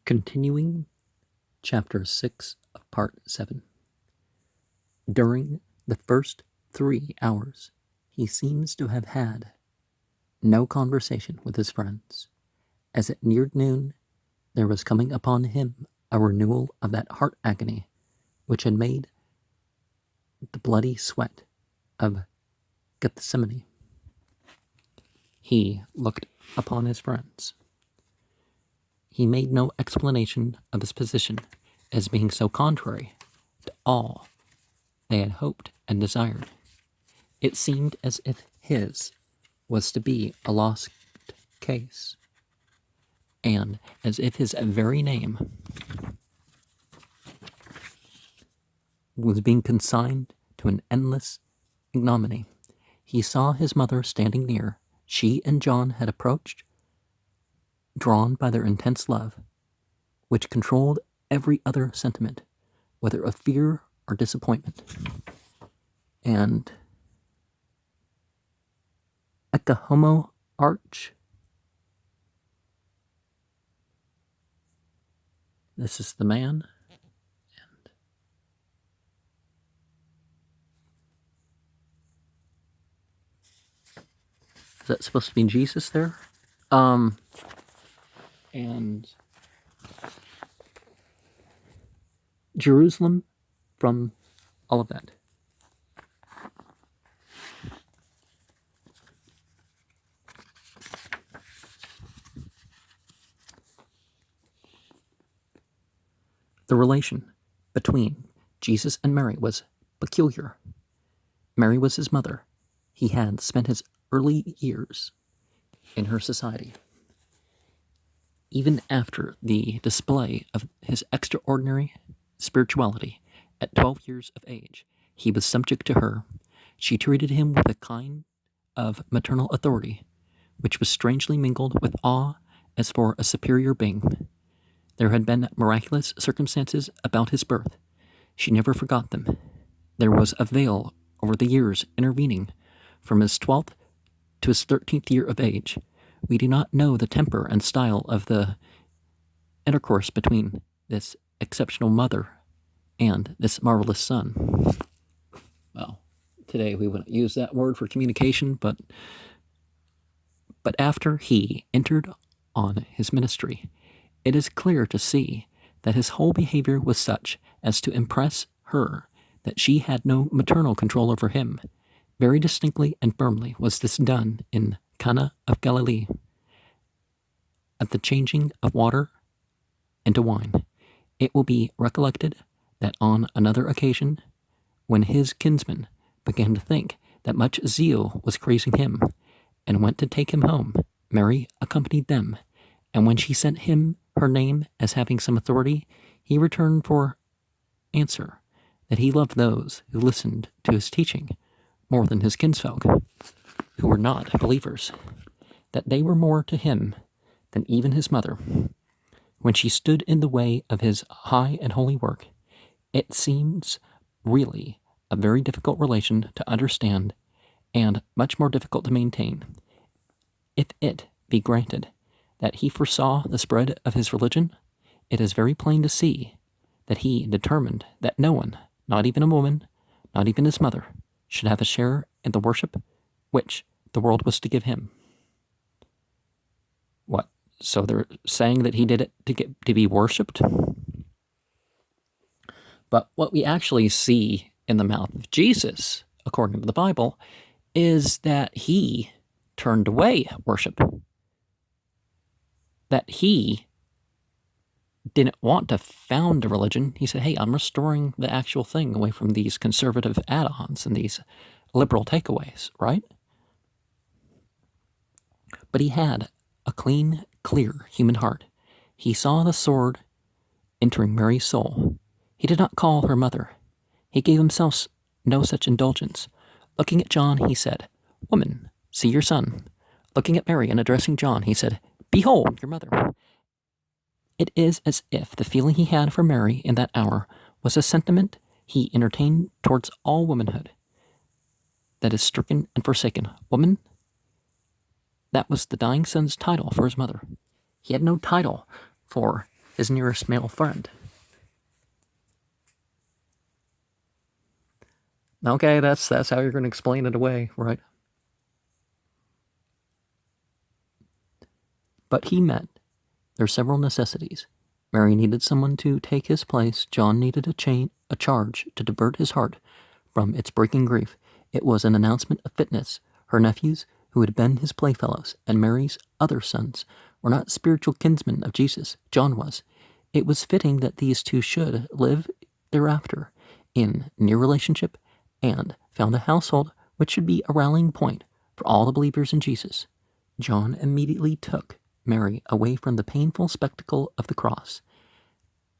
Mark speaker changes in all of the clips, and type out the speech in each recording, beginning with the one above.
Speaker 1: Continuing Chapter 6 of Part 7. During the first 3 hours, he seems to have had no conversation with his friends. As it neared noon, there was coming upon him a renewal of that heart agony which had made the bloody sweat of Gethsemane. He looked upon his friends. He made no explanation of his position as being so contrary to all they had hoped and desired. It seemed as if his was to be a lost case, and as if his very name was being consigned to an endless ignominy. He saw his mother standing near. She and John had approached, drawn by their intense love, which controlled every other sentiment, whether of fear or disappointment. And at the Homo Arch, this is the man, and is that supposed to be Jesus there? And Jerusalem from all of that. The relation between Jesus and Mary was peculiar. Mary was his mother. He had spent his early years in her society. Even after the display of his extraordinary spirituality at 12 years of age, he was subject to her. She treated him with a kind of maternal authority, which was strangely mingled with awe as for a superior being. There had been miraculous circumstances about his birth. She never forgot them. There was a veil over the years intervening from his 12th to his 13th year of age. We do not know the temper and style of the intercourse between this exceptional mother and this marvelous son. Well, today we wouldn't use that word for communication, but after he entered on his ministry, it is clear to see that his whole behavior was such as to impress her that she had no maternal control over him. Very distinctly and firmly was this done in Cana of Galilee, at the changing of water into wine. It will be recollected that on another occasion, when his kinsmen began to think that much zeal was crazing him, and went to take him home, Mary accompanied them, and when she sent him her name as having some authority, he returned for answer that he loved those who listened to his teaching more than his kinsfolk, who were not believers, that they were more to him than even his mother. When she stood in the way of his high and holy work, it seems really a very difficult relation to understand and much more difficult to maintain. If it be granted that he foresaw the spread of his religion, it is very plain to see that he determined that no one, not even a woman, not even his mother, should have a share in the worship which the world was to give him. What? So they're saying that he did it to be worshipped? But what we actually see in the mouth of Jesus, according to the Bible, is that he turned away worship. That he didn't want to found a religion. He said, hey, I'm restoring the actual thing away from these conservative add-ons and these liberal takeaways, right? But he had a clean, clear human heart. He saw the sword entering Mary's soul. He did not call her mother. He gave himself no such indulgence. Looking at John, he said, woman, see your son. Looking at Mary and addressing John, he said, behold your mother. It is as if the feeling he had for Mary in that hour was a sentiment he entertained towards all womanhood that is stricken and forsaken. Woman, that was the dying son's title for his mother. He had no title for his nearest male friend. Okay, that's how you're going to explain it away, right? But he met their several necessities. Mary needed someone to take his place. John needed a charge to divert his heart from its breaking grief. It was an announcement of fitness. Her nephews, who had been his playfellows, and Mary's other sons, were not spiritual kinsmen of Jesus. John was. It was fitting that these two should live thereafter in near relationship and found a household which should be a rallying point for all the believers in Jesus. John immediately took Mary away from the painful spectacle of the cross,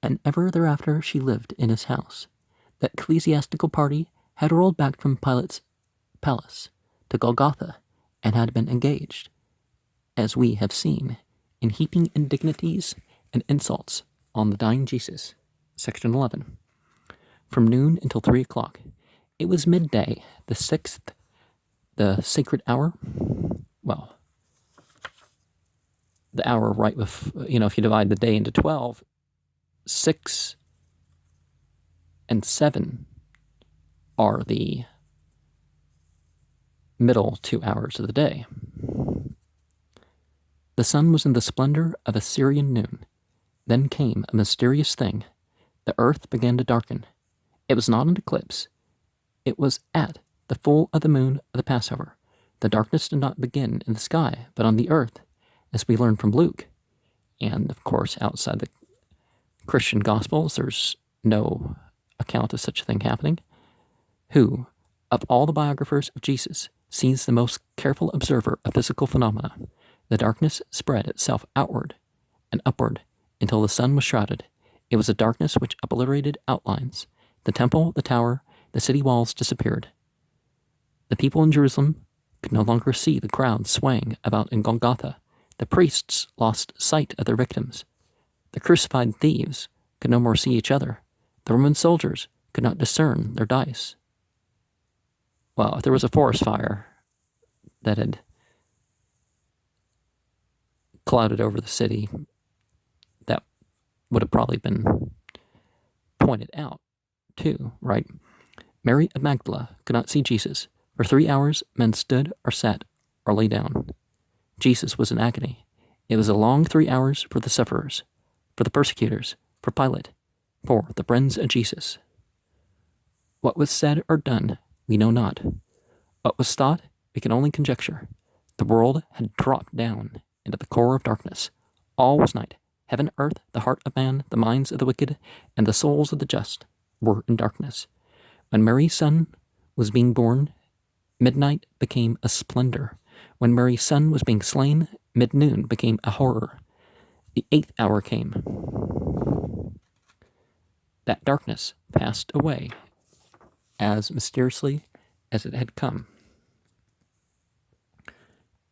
Speaker 1: and ever thereafter she lived in his house. That ecclesiastical party had rolled back from Pilate's palace to Golgotha and had been engaged, as we have seen, in heaping indignities and insults on the dying Jesus. Section 11. From noon until 3 o'clock. It was midday, the 6th, the sacred hour. Well, the hour right with, if you divide the day into 12, 6 and 7 are the middle 2 hours of the day. The sun was in the splendor of a Syrian noon. Then came a mysterious thing. The earth began to darken. It was not an eclipse. It was at the full of the moon of the Passover. The darkness did not begin in the sky, but on the earth, as we learn from Luke. And, of course, outside the Christian Gospels, there's no account of such a thing happening. Who, of all the biographers of Jesus, seems the most careful observer of physical phenomena? The darkness spread itself outward and upward until the sun was shrouded. It was a darkness which obliterated outlines. The temple, the tower, the city walls disappeared. The people in Jerusalem could no longer see the crowd swaying about in Golgotha. The priests lost sight of their victims. The crucified thieves could no more see each other. The Roman soldiers could not discern their dice. Well, if there was a forest fire that had clouded over the city, that would have probably been pointed out too, right? Mary of Magdala could not see Jesus. For 3 hours, men stood or sat or lay down. Jesus was in agony. It was a long 3 hours for the sufferers, for the persecutors, for Pilate, for the friends of Jesus. What was said or done, we know not. What was thought, we can only conjecture. The world had dropped down into the core of darkness. All was night. Heaven, earth, the heart of man, the minds of the wicked, and the souls of the just were in darkness. When Mary's son was being born, midnight became a splendor. When Mary's son was being slain, mid-noon became a horror. The 8th hour came. That darkness passed away as mysteriously as it had come.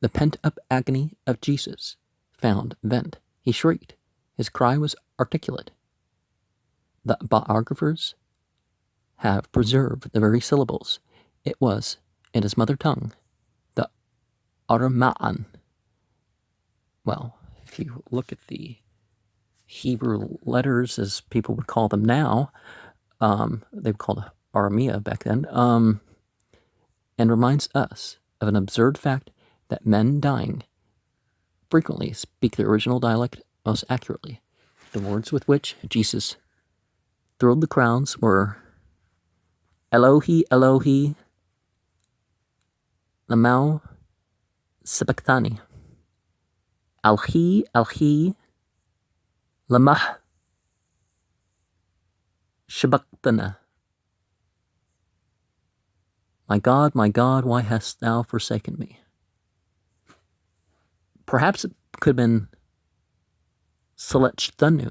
Speaker 1: The pent-up agony of Jesus found vent. He shrieked. His cry was articulate. The biographers have preserved the very syllables. It was in his mother tongue, the Aramaic. Well, if you look at the Hebrew letters, as people would call them now, they were called Aramea back then, and reminds us of an absurd fact that men dying frequently speak the original dialect most accurately. The words with which Jesus thrilled the crowds were Elohi, Elohi, lama sabachthani. Alhi, Alhi, lama shabachthana. My God, why hast thou forsaken me? Perhaps it could have been Selechthanu.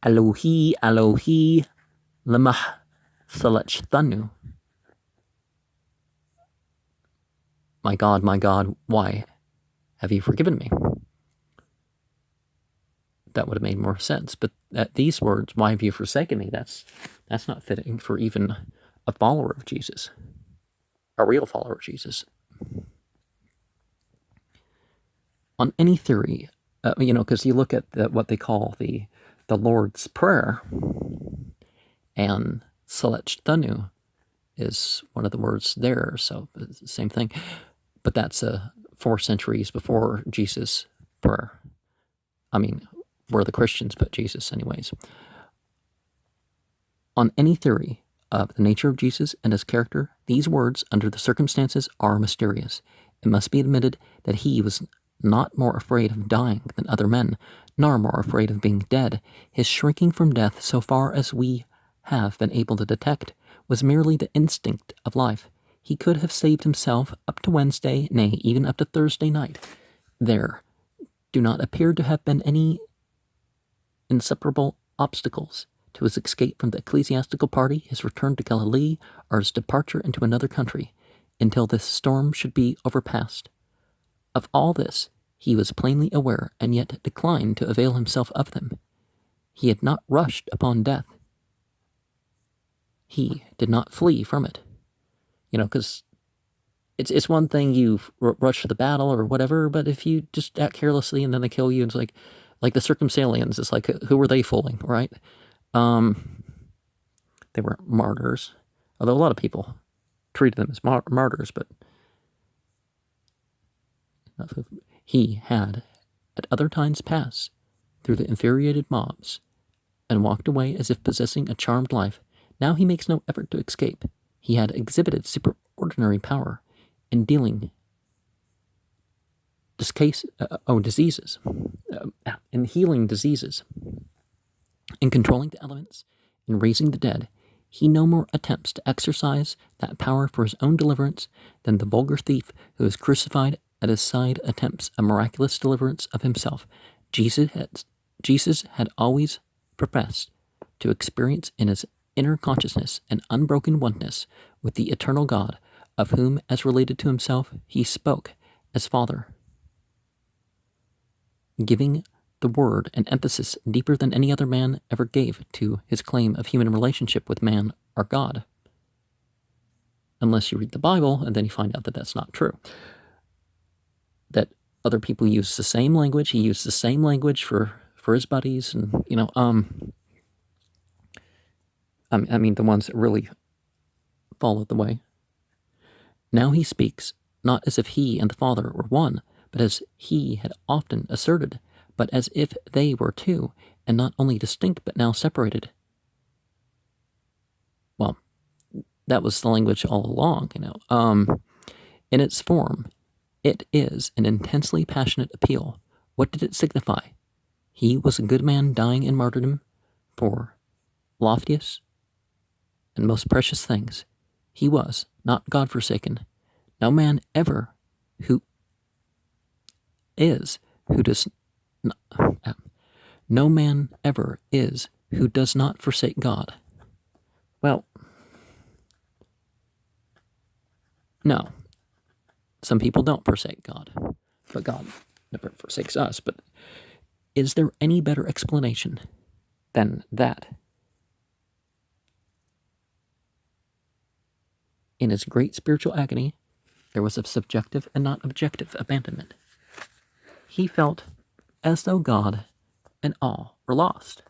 Speaker 1: Elohi, Elohi, lama Selechthanu. My God, why have you forgiven me? That would have made more sense. But these words, why have you forsaken me, that's not fitting for even a follower of Jesus, a real follower of Jesus. On any theory, because you look at what they call the Lord's Prayer, and Selech is one of the words there, so it's the same thing. But that's 4 centuries before Jesus' prayer. Where the Christians put Jesus anyways. On any theory of the nature of Jesus and his character, these words, under the circumstances, are mysterious. It must be admitted that he was not more afraid of dying than other men, nor more afraid of being dead. His shrinking from death, so far as we have been able to detect, was merely the instinct of life. He could have saved himself up to Wednesday, nay, even up to Thursday night. There do not appear to have been any insuperable obstacles to his escape from the ecclesiastical party, his return to Galilee, or his departure into another country, until this storm should be overpast. Of all this he was plainly aware, and yet declined to avail himself of them. He had not rushed upon death. He did not flee from it. Because it's one thing you rush to the battle or whatever, but if you just act carelessly and then they kill you, it's like the Circumcellions, it's like, who were they fooling, right? They were martyrs, although a lot of people treated them as martyrs, but he had at other times passed through the infuriated mobs and walked away as if possessing a charmed life. Now he makes no effort to escape. He had exhibited superordinary power in dealing diseases, in healing diseases, in controlling the elements, in raising the dead. He no more attempts to exercise that power for his own deliverance than the vulgar thief who is crucified at his side attempts a miraculous deliverance of himself. Jesus had always professed to experience in his inner consciousness an unbroken oneness with the eternal God, of whom, as related to himself, he spoke as Father, giving the word an emphasis deeper than any other man ever gave to his claim of human relationship with man or God. Unless you read the Bible, and then you find out that that's not true. That other people use the same language. He used the same language for his buddies, and the ones that really followed the way. Now he speaks not as if he and the Father were one, but as he had often asserted, but as if they were two, and not only distinct, but now separated. Well, that was the language all along, In its form, it is an intensely passionate appeal. What did it signify? He was a good man dying in martyrdom for loftiest and most precious things. He was not God-forsaken. No man ever who is, who does not, no man ever is who does not forsake God. Well, no. Some people don't forsake God, but God never forsakes us. But is there any better explanation than that? In his great spiritual agony, there was a subjective and not objective abandonment. He felt as though God and all were lost.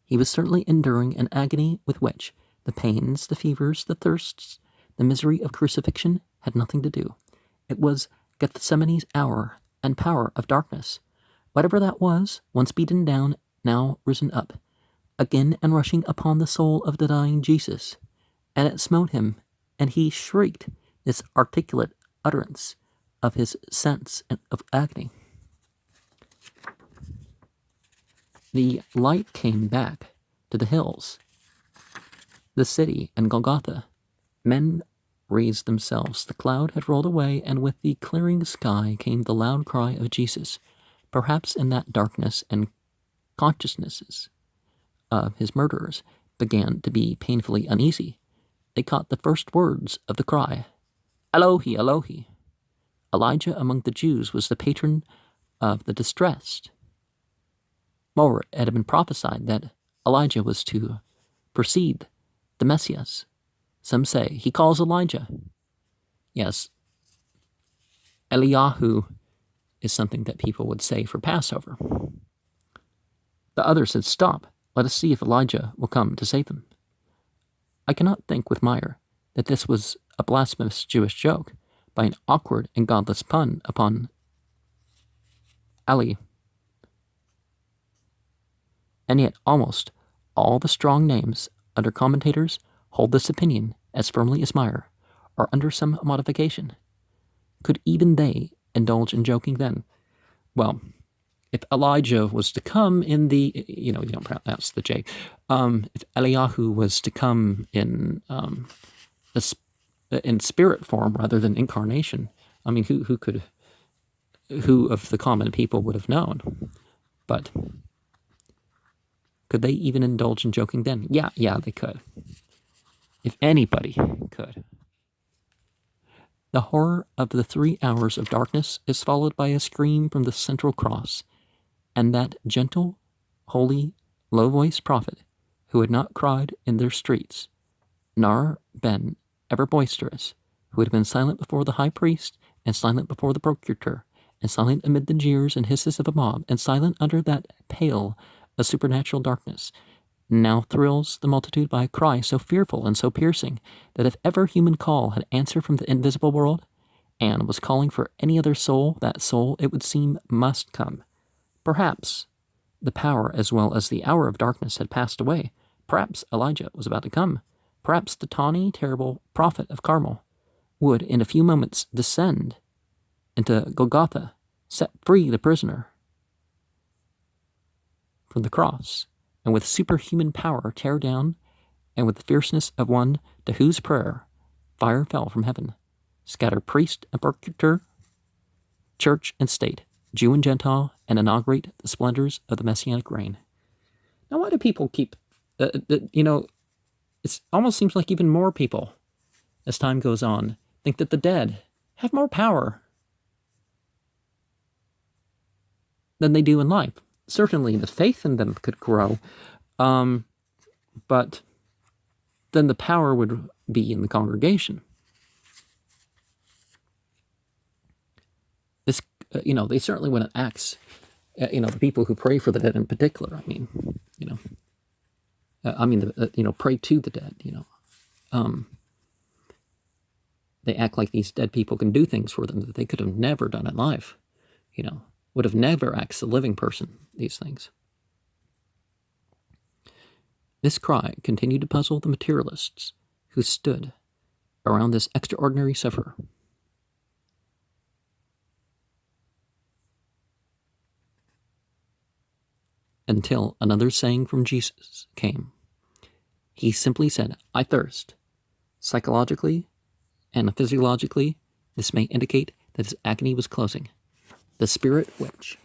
Speaker 1: He was certainly enduring an agony with which the pains, the fevers, the thirsts, the misery of crucifixion had nothing to do. It was Gethsemane's hour and power of darkness. Whatever that was, once beaten down, now risen up, again and rushing upon the soul of the dying Jesus. And it smote him, and he shrieked this articulate utterance of his sense of agony. The light came back to the hills, the city, and Golgotha. Men raised themselves. The cloud had rolled away, and with the clearing sky came the loud cry of Jesus. Perhaps in that darkness and consciousnesses of his murderers began to be painfully uneasy. They caught the first words of the cry, Elohi, Elohi. Elijah among the Jews was the patron of the distressed. Moreover, it had been prophesied that Elijah was to precede the Messias. Some say he calls Elijah. Yes, Eliyahu is something that people would say for Passover. The other said, "Stop, let us see if Elijah will come to save them." I cannot think with Meyer that this was a blasphemous Jewish joke by an awkward and godless pun upon Ali. And yet almost all the strong names under commentators hold this opinion as firmly as Meyer, or under some modification. Could even they indulge in joking then? Well, if Elijah was to come in the, you don't pronounce the J, if Eliyahu was to come in in spirit form rather than incarnation, I mean, who of the common people would have known? But could they even indulge in joking then? Yeah, they could. If anybody could. The horror of the 3 hours of darkness is followed by a scream from the central cross, and that gentle, holy, low-voiced prophet who had not cried in their streets, nor been ever boisterous, who had been silent before the high priest, and silent before the procurator, and silent amid the jeers and hisses of a mob, and silent under that pale of supernatural darkness, now thrills the multitude by a cry so fearful and so piercing that if ever human call had answered from the invisible world, and was calling for any other soul, that soul, it would seem, must come. Perhaps the power as well as the hour of darkness had passed away. Perhaps Elijah was about to come. Perhaps the tawny, terrible prophet of Carmel would in a few moments descend into Golgotha, set free the prisoner from the cross, and with superhuman power tear down, and with the fierceness of one to whose prayer fire fell from heaven, scatter priest and procurator, church and state, Jew and Gentile, and inaugurate the splendors of the Messianic reign. Now, why do people keep, it almost seems like even more people, as time goes on, think that the dead have more power than they do in life. Certainly the faith in them could grow, but then the power would be in the congregation. This, they certainly wouldn't axe, the people who pray for the dead in particular. Pray to the dead. They act like these dead people can do things for them that they could have never done in life. Would have never asked a living person these things. This cry continued to puzzle the materialists who stood around this extraordinary sufferer. Until another saying from Jesus came. He simply said, "I thirst." Psychologically and physiologically, this may indicate that his agony was closing. The spirit which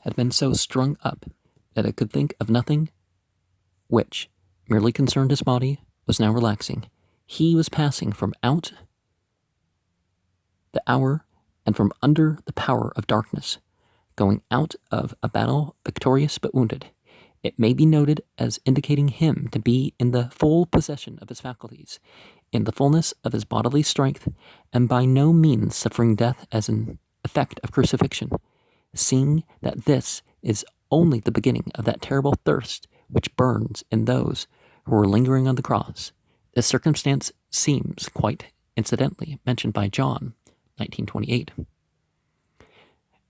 Speaker 1: had been so strung up that it could think of nothing which merely concerned his body was now relaxing. He was passing from out the hour and from under the power of darkness, going out of a battle victorious but wounded. It may be noted as indicating him to be in the full possession of his faculties, in the fullness of his bodily strength, and by no means suffering death as an effect of crucifixion, seeing that this is only the beginning of that terrible thirst which burns in those who are lingering on the cross. This circumstance seems quite incidentally mentioned by John, 1928,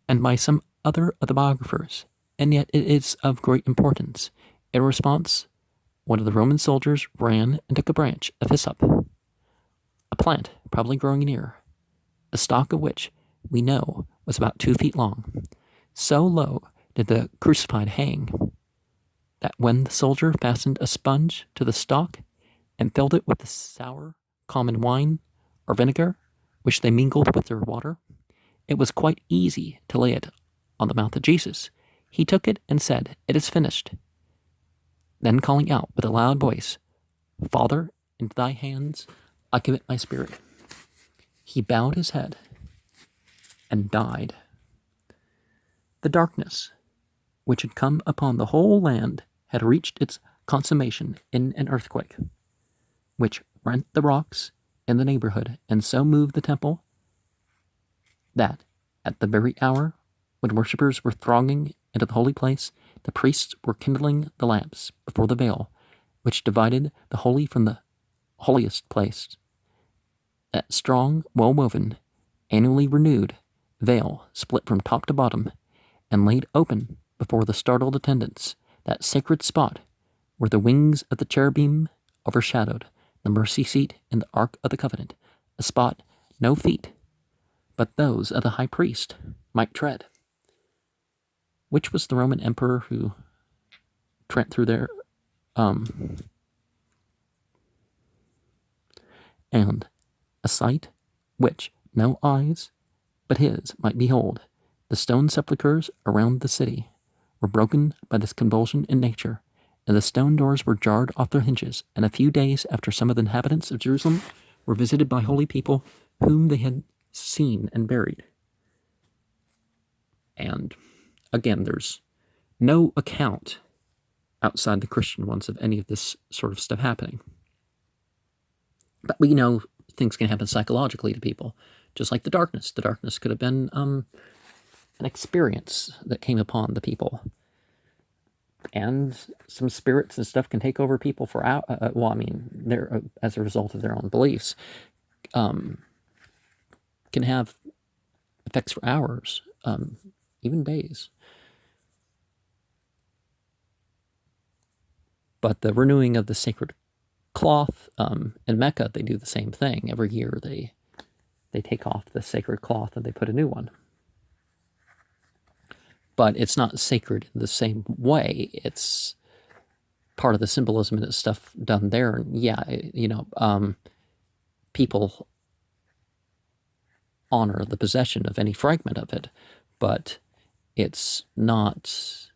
Speaker 1: and by some other of the biographers, and yet it is of great importance. In response, one of the Roman soldiers ran and took a branch of hyssop, a plant probably growing near, the stalk of which we know was about 2 feet long. So low did the crucified hang that when the soldier fastened a sponge to the stalk and filled it with the sour common wine or vinegar, which they mingled with their water, it was quite easy to lay it on the mouth of Jesus. He took it and said, "It is finished." Then calling out with a loud voice, "Father, into thy hands I commit my spirit," he bowed his head and died. The darkness which had come upon the whole land had reached its consummation in an earthquake, which rent the rocks in the neighborhood and so moved the temple that At the very hour when worshippers were thronging into the holy place, the priests were kindling the lamps before the veil, which divided the holy from the holiest place. That strong, well-woven, annually renewed veil split from top to bottom and laid open before the startled attendants that sacred spot where the wings of the cherubim overshadowed the mercy seat in the Ark of the Covenant, a spot no feet but those of the high priest might tread. Which was the Roman emperor who went through there? And a sight which no eyes but his might behold. The stone sepulchres around the city were broken by this convulsion in nature, and the stone doors were jarred off their hinges, and a few days after some of the inhabitants of Jerusalem were visited by holy people whom they had seen and buried. And again, there's no account outside the Christian ones of any of this sort of stuff happening. But we know things can happen psychologically to people, just like the darkness. The darkness could have been an experience that came upon the people. And some spirits and stuff can take over people for they're as a result of their own beliefs, can have effects for hours, even days. But the renewing of the sacred cloth, in Mecca, they do the same thing. Every year they take off the sacred cloth and they put a new one. But it's not sacred in the same way. It's part of the symbolism and it's stuff done there. And yeah, people honor the possession of any fragment of it, but it's not,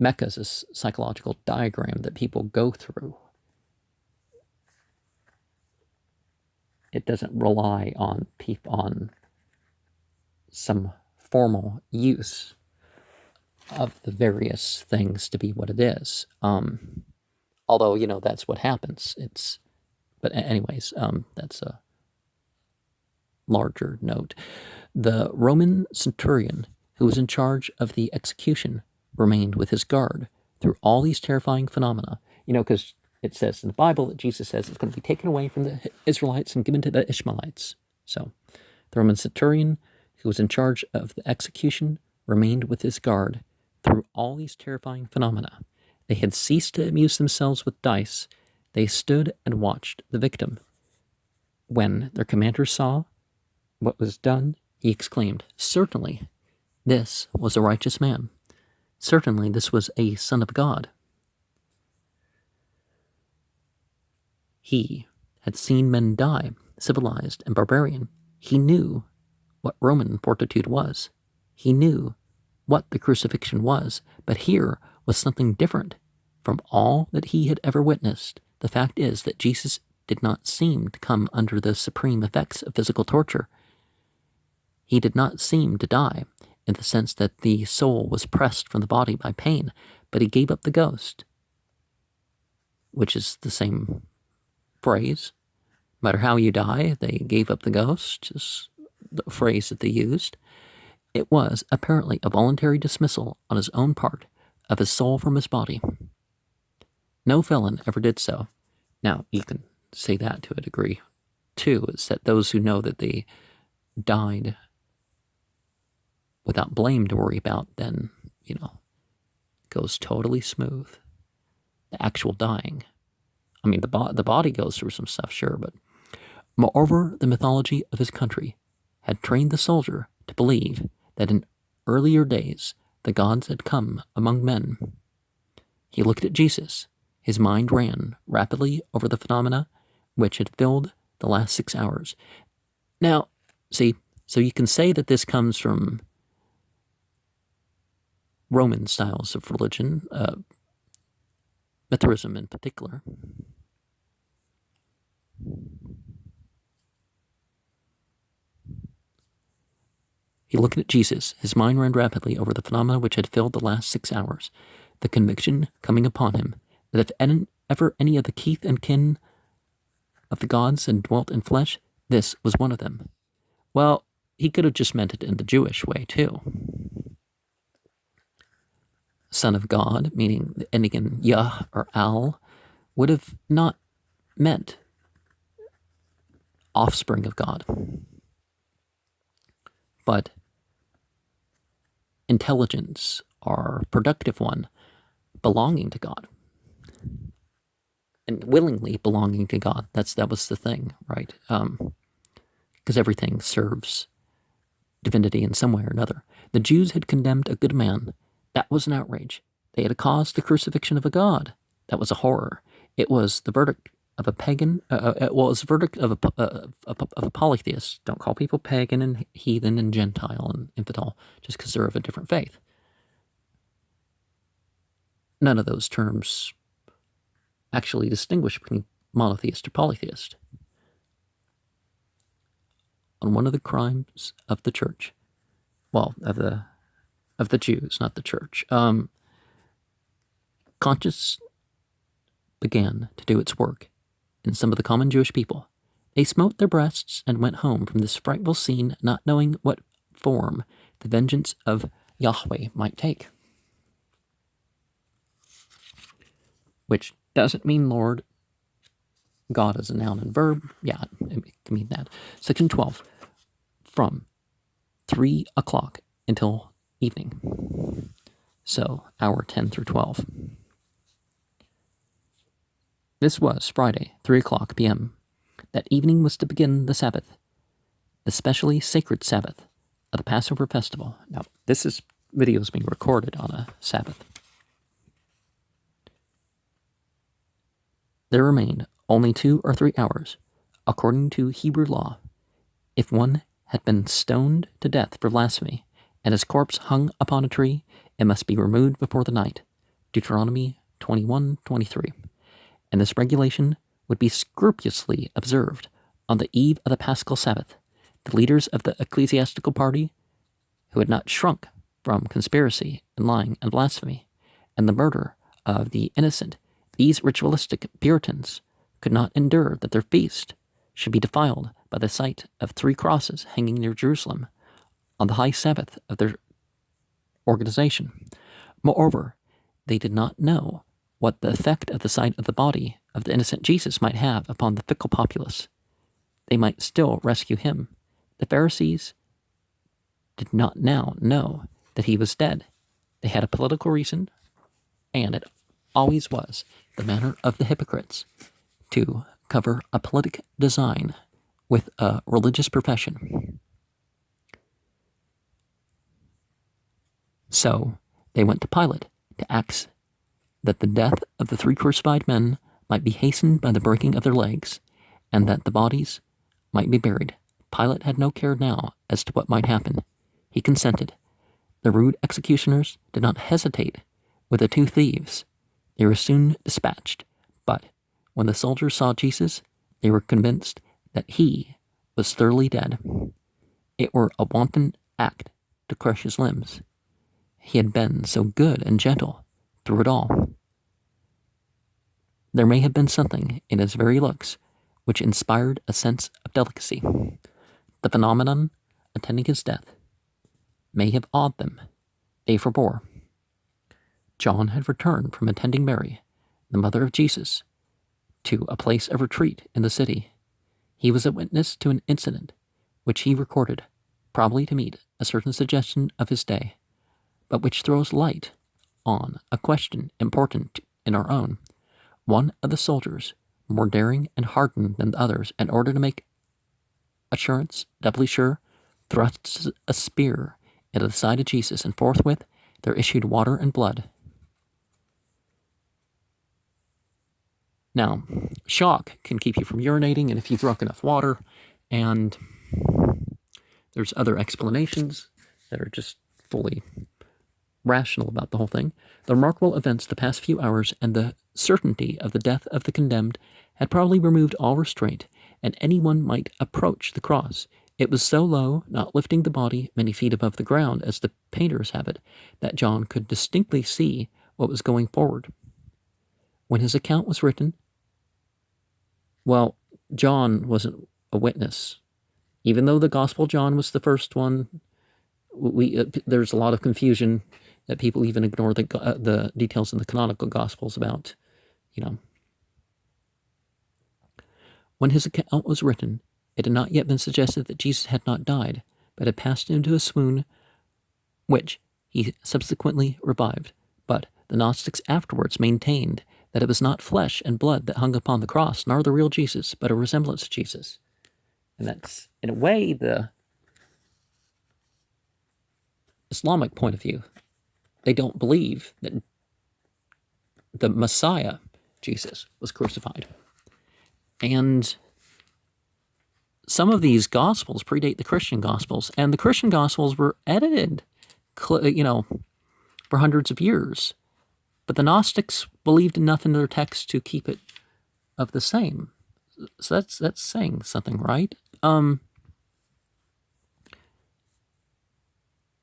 Speaker 1: Mecca is a psychological diagram that people go through. It doesn't rely on some formal use of the various things to be what it is. Although, that's what happens. But anyways, that's a larger note. The Roman centurion who was in charge of the execution remained with his guard through all these terrifying phenomena. Because it says in the Bible that Jesus says it's going to be taken away from the Israelites and given to the Ishmaelites. So the Roman centurion who was in charge of the execution remained with his guard through all these terrifying phenomena. They had ceased to amuse themselves with dice. They stood and watched the victim. When their commander saw what was done, he exclaimed, "Certainly, this was a righteous man. Certainly, this was a son of God." He had seen men die, civilized and barbarian. He knew what Roman fortitude was. He knew what the crucifixion was, but here was something different from all that he had ever witnessed. The fact is that Jesus did not seem to come under the supreme effects of physical torture. He did not seem to die in the sense that the soul was pressed from the body by pain, but he gave up the ghost, which is the same phrase. No matter how you die, they gave up the ghost, is the phrase that they used. It was apparently a voluntary dismissal on his own part of his soul from his body. No felon ever did so. Now, you can say that to a degree, too, is that those who know that they died without blame to worry about, then, goes totally smooth. The actual dying. I mean, the body goes through some stuff, sure, but moreover, the mythology of his country had trained the soldier to believe that in earlier days the gods had come among men. He looked at Jesus. His mind ran rapidly over the phenomena which had filled the last 6 hours. Now, see, so you can say that this comes from Roman styles of religion, Mithraism in particular. He looked at Jesus. His mind ran rapidly over the phenomena which had filled the last 6 hours, the conviction coming upon him that if ever any of the kith and kin of the gods had dwelt in flesh, this was one of them. Well, he could have just meant it in the Jewish way, too. Son of God, meaning the ending in Yah or Al, would have not meant offspring of God, but intelligence or productive one belonging to God and willingly belonging to God. That was the thing, right? Because everything serves divinity in some way or another. The Jews had condemned a good man. That was an outrage. They had caused the crucifixion of a god. That was a horror. It was the verdict of a pagan. It was the verdict of a polytheist. Don't call people pagan and heathen and Gentile and infidel just because they're of a different faith. None of those terms actually distinguish between monotheist or polytheist. On one of the crimes of the church, well, of the Jews, not the church, conscience began to do its work in some of the common Jewish people. They smote their breasts and went home from this frightful scene, not knowing what form the vengeance of Yahweh might take. Which doesn't mean Lord. God is a noun and verb. Yeah, it can mean that. Section 12. From 3 o'clock until evening. So, hour 10 through 12. This was Friday, 3 o'clock p.m. That evening was to begin the Sabbath, the specially sacred Sabbath of the Passover festival. Now, this video is being recorded on a Sabbath. There remained only 2 or 3 hours, according to Hebrew law. If one had been stoned to death for blasphemy, and his corpse hung upon a tree, it must be removed before the night. Deuteronomy 21:23. And this regulation would be scrupulously observed on the eve of the Paschal Sabbath. The leaders of the ecclesiastical party, who had not shrunk from conspiracy and lying and blasphemy, and the murder of the innocent, these ritualistic Puritans could not endure that their feast should be defiled by the sight of 3 crosses hanging near Jerusalem on the high Sabbath of their organization. Moreover, they did not know what the effect of the sight of the body of the innocent Jesus might have upon the fickle populace. They might still rescue him. The Pharisees did not now know that he was dead. They had a political reason, and it always was the manner of the hypocrites to cover a politic design with a religious profession. So they went to Pilate to ask that the death of the 3 crucified men might be hastened by the breaking of their legs, and that the bodies might be buried. Pilate had no care now as to what might happen. He consented. The rude executioners did not hesitate with the 2 thieves. They were soon dispatched, but when the soldiers saw Jesus, they were convinced that he was thoroughly dead. It were a wanton act to crush his limbs. He had been so good and gentle through it all. There may have been something in his very looks which inspired a sense of delicacy. The phenomenon attending his death may have awed them. They forbore. John had returned from attending Mary, the mother of Jesus, to a place of retreat in the city. He was a witness to an incident which he recorded, probably to meet a certain suggestion of his day, but which throws light on a question important in our own. One of the soldiers, more daring and hardened than the others, in order to make assurance doubly sure, thrusts a spear into the side of Jesus, and forthwith there issued water and blood. Now, shock can keep you from urinating, and if you've drunk enough water, and there's other explanations that are just fully rational about the whole thing. The remarkable events the past few hours and the certainty of the death of the condemned had probably removed all restraint, and anyone might approach the cross. It was so low, not lifting the body many feet above the ground as the painters have it, that John could distinctly see what was going forward. When his account was written, well, John wasn't a witness Even though the Gospel of John was the first one, there's a lot of confusion that people even ignore the details in the canonical Gospels about, you know. When his account was written, it had not yet been suggested that Jesus had not died, but had passed into a swoon, which he subsequently revived. But the Gnostics afterwards maintained that it was not flesh and blood that hung upon the cross, nor the real Jesus, but a resemblance of Jesus. And that's, in a way, the Islamic point of view. They don't believe that the Messiah, Jesus, was crucified. And some of these Gospels predate the Christian Gospels, and the Christian Gospels were edited, for hundreds of years. But the Gnostics believed enough in their text to keep it of the same. So that's saying something, right?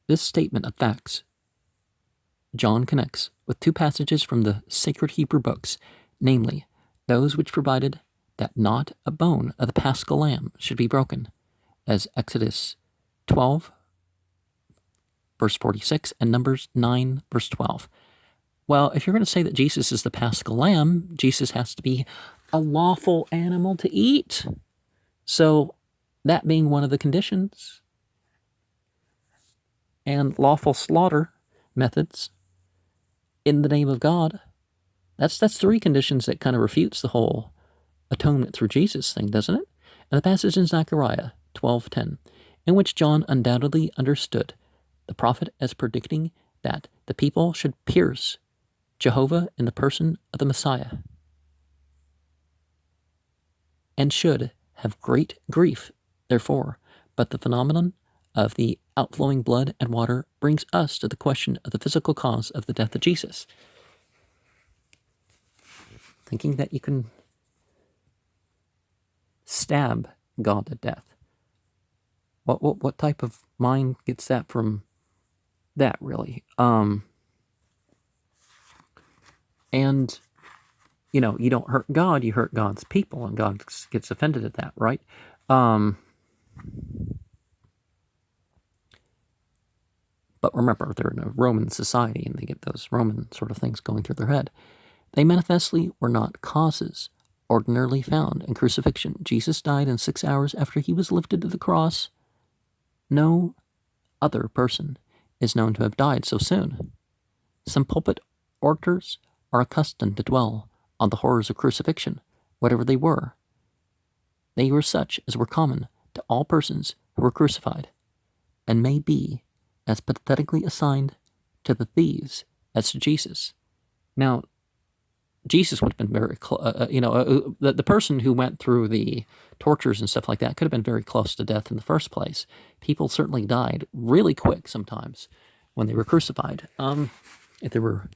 Speaker 1: This statement of facts John connects with two passages from the sacred Hebrew books, namely, those which provided that not a bone of the Paschal lamb should be broken, as Exodus 12, verse 46, and Numbers 9, verse 12. Well, if you're going to say that Jesus is the Paschal lamb, Jesus has to be a lawful animal to eat. So, that being one of the conditions, and lawful slaughter methods in the name of God, that's three conditions that kind of refutes the whole atonement through Jesus thing, doesn't it? And the passage in Zechariah 12:10, in which John undoubtedly understood the prophet as predicting that the people should pierce Jehovah in the person of the Messiah, and should have great grief, therefore. But the phenomenon of the outflowing blood and water brings us to the question of the physical cause of the death of Jesus. Thinking that you can stab God to death. What type of mind gets that from that, really? And you don't hurt God, you hurt God's people, and God gets offended at that, right? But remember, they're in a Roman society, and they get those Roman sort of things going through their head. They manifestly were not causes ordinarily found in crucifixion. Jesus died in 6 hours after he was lifted to the cross. No other person is known to have died so soon. Some pulpit orators are accustomed to dwell on the horrors of crucifixion, whatever they were. They were such as were common to all persons who were crucified, and may be as pathetically assigned to the thieves as to Jesus. Now, Jesus would have been very, the person who went through the tortures and stuff like that could have been very close to death in the first place. People certainly died really quick sometimes when they were crucified, if they were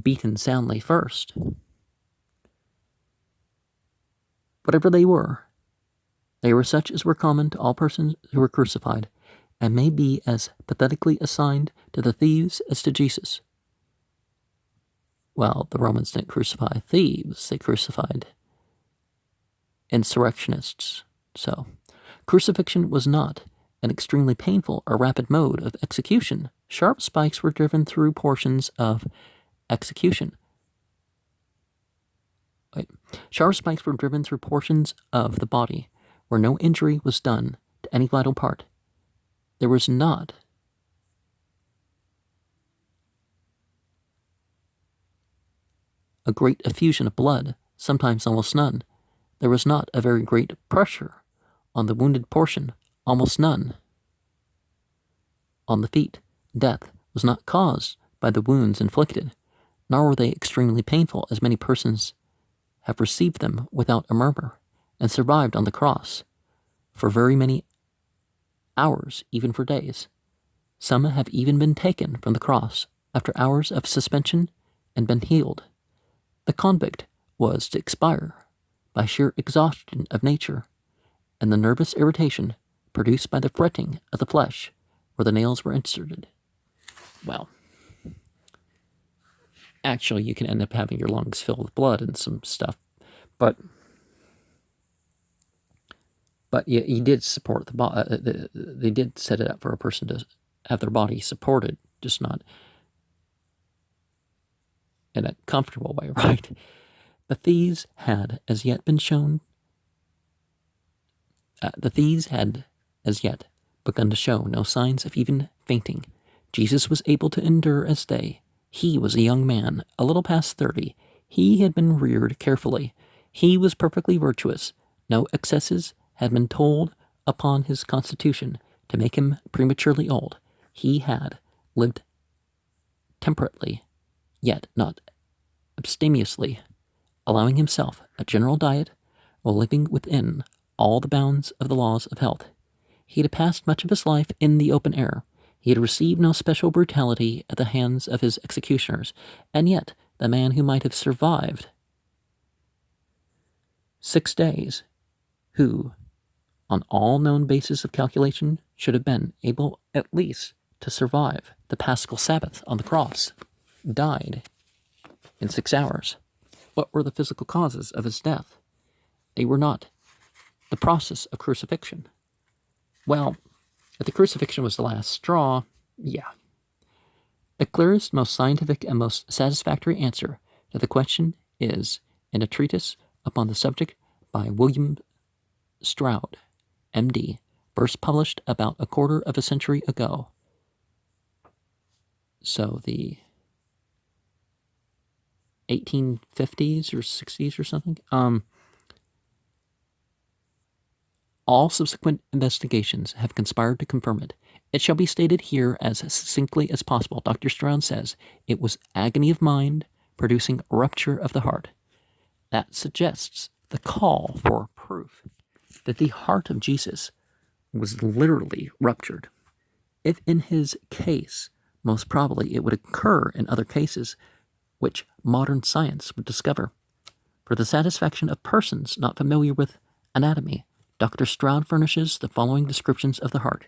Speaker 1: beaten soundly first. Whatever they were such as were common to all persons who were crucified, and may be as pathetically assigned to the thieves as to Jesus. Well, the Romans didn't crucify thieves, they crucified insurrectionists. So, crucifixion was not an extremely painful or rapid mode of execution. Sharp spikes were driven through portions of execution. Sharp spikes were driven through portions of the body where no injury was done to any vital part. There was not a great effusion of blood, sometimes almost none. There was not a very great pressure on the wounded portion, almost none. On the feet, death was not caused by the wounds inflicted, nor were they extremely painful, as many persons have received them without a murmur, and survived on the cross for very many hours, even for days. Some have even been taken from the cross after hours of suspension and been healed. The convict was to expire by sheer exhaustion of nature, and the nervous irritation produced by the fretting of the flesh where the nails were inserted. Well, actually, you can end up having your lungs filled with blood and some stuff, but But he did support the body. They did set it up for a person to have their body supported, just not in a comfortable way, right? The thieves had as yet been shown. The thieves had as yet begun to show no signs of even fainting. Jesus was able to endure as they. He was a young man, a little past 30. He had been reared carefully. He was perfectly virtuous. No excesses had been told upon his constitution to make him prematurely old. He had lived temperately, yet not abstemiously, allowing himself a general diet while living within all the bounds of the laws of health. He had passed much of his life in the open air. He had received no special brutality at the hands of his executioners, and yet the man who might have survived 6 days, who, on all known bases of calculation, should have been able at least to survive the Paschal Sabbath on the cross, died in 6 hours. What were the physical causes of his death? They were not the process of crucifixion. Well, if the crucifixion was the last straw, yeah. The clearest, most scientific, and most satisfactory answer to the question is in a treatise upon the subject by William Stroud, M.D., first published about a quarter of a century ago. So the 1850s or 60s or something. All subsequent investigations have conspired to confirm it. It shall be stated here as succinctly as possible. Dr. Stroud says it was agony of mind producing rupture of the heart. That suggests the call for proof that the heart of Jesus was literally ruptured. If in his case, most probably it would occur in other cases which modern science would discover. For the satisfaction of persons not familiar with anatomy, Dr. Stroud furnishes the following descriptions of the heart.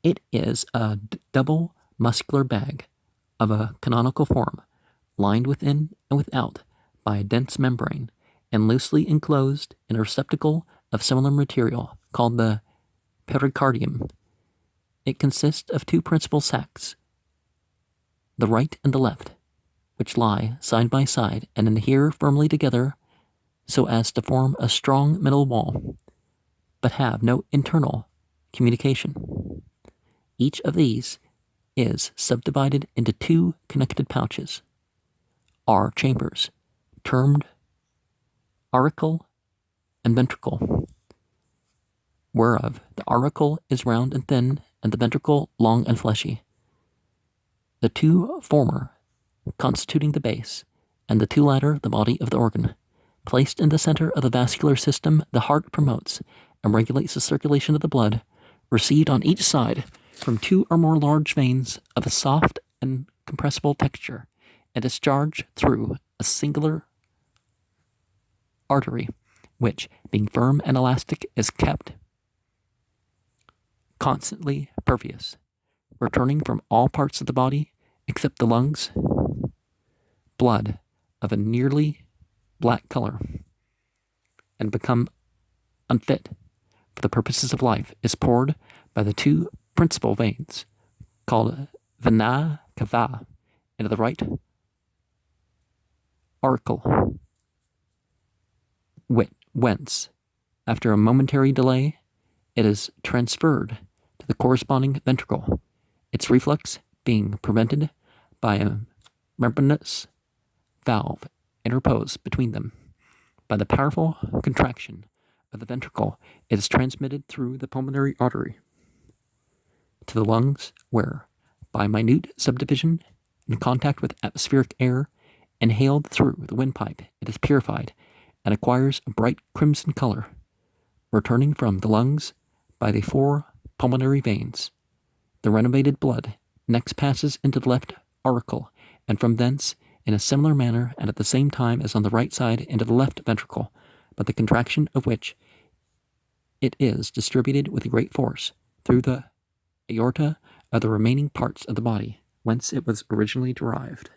Speaker 1: It is a double muscular bag of a canonical form, lined within and without by a dense membrane, and loosely enclosed in a receptacle of similar material called the pericardium. It consists of 2 principal sacs, the right and the left, which lie side by side and adhere firmly together so as to form a strong middle wall, but have no internal communication. Each of these is subdivided into 2 connected pouches, or chambers, termed auricle and ventricle, whereof the auricle is round and thin, and the ventricle long and fleshy. The 2 former constituting the base, and the 2 latter the body of the organ. Placed in the center of the vascular system, the heart promotes and regulates the circulation of the blood, received on each side from 2 or more large veins of a soft and compressible texture, and discharged through a singular artery, which, being firm and elastic, is kept constantly pervious, returning from all parts of the body, except the lungs, blood of a nearly black color, and become unfit for the purposes of life, is poured by the 2 principal veins, called vena cava, into the right auricle, whence, after a momentary delay, it is transferred to the corresponding ventricle, its reflux being prevented by a membranous valve interposed between them. By the powerful contraction of the ventricle, it is transmitted through the pulmonary artery to the lungs, where, by minute subdivision in contact with atmospheric air, inhaled through the windpipe, it is purified and acquires a bright crimson color, returning from the lungs by the 4 pulmonary veins. The renovated blood next passes into the left auricle, and from thence, in a similar manner and at the same time as on the right side, into the left ventricle, by the contraction of which it is distributed with great force through the aorta of the remaining parts of the body, whence it was originally derived.